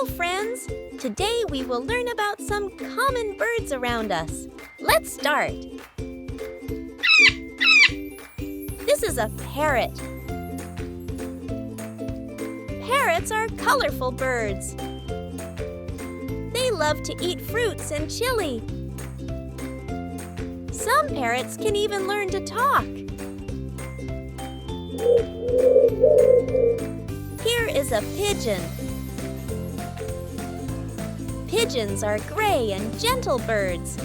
Hello, friends! Today we will learn about some common birds around us. Let's start. This is a parrot. Parrots are colorful birds. They love to eat fruits and chili. Some parrots can even learn to talk. Here is a pigeon. Pigeons are gray and gentle birds.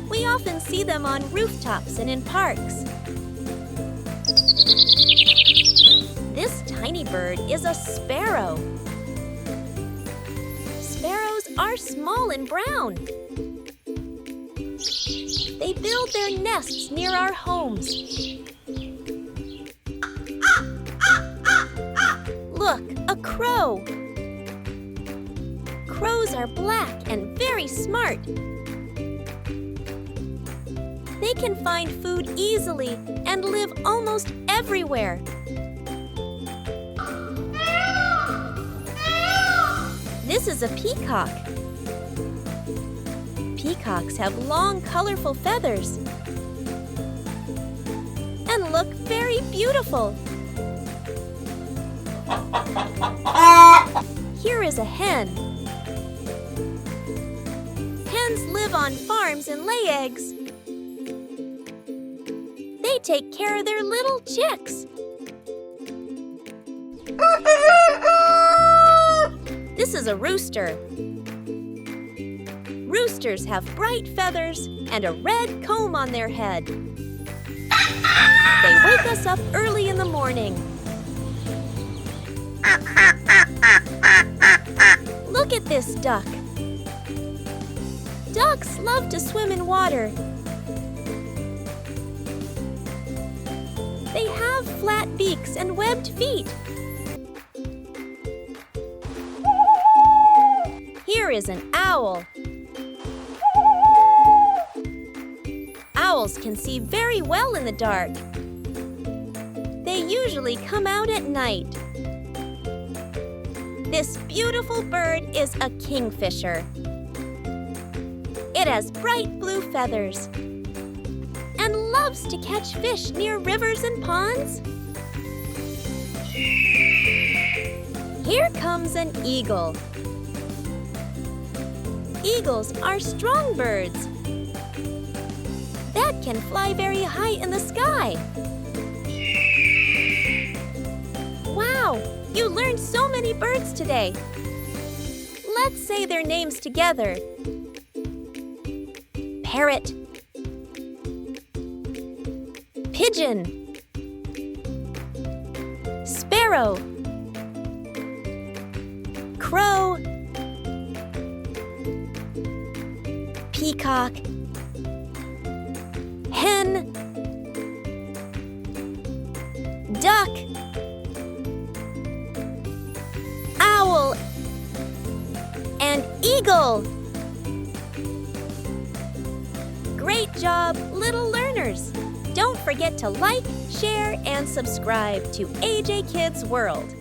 We often see them on rooftops and in parks. This tiny bird is a sparrow. Sparrows are small and brown. They build their nests near our homes. Look, a crow. Crows are black and very smart. They can find food easily and live almost everywhere. This is a peacock. Peacocks have long, colorful feathers and look very beautiful. Here is a hen. Hens live on farms and lay eggs. They take care of their little chicks. This is a rooster. Roosters have bright feathers and a red comb on their head. They wake us up early in the morning. Look at this duck. Ducks love to swim in water. They have flat beaks and webbed feet. Here is an owl. Owls can see very well in the dark. They usually come out at night. This beautiful bird is a kingfisher. It has bright blue feathers and loves to catch fish near rivers and ponds. Here comes an eagle. Eagles are strong birds that can fly very high in the sky. Wow, you learned so many birds today. Let's say their names together. Parrot, pigeon, sparrow, crow, peacock, hen, duck, owl, and eagle. Great job, little learners! Don't forget to like, share, and subscribe to AJ Kids World.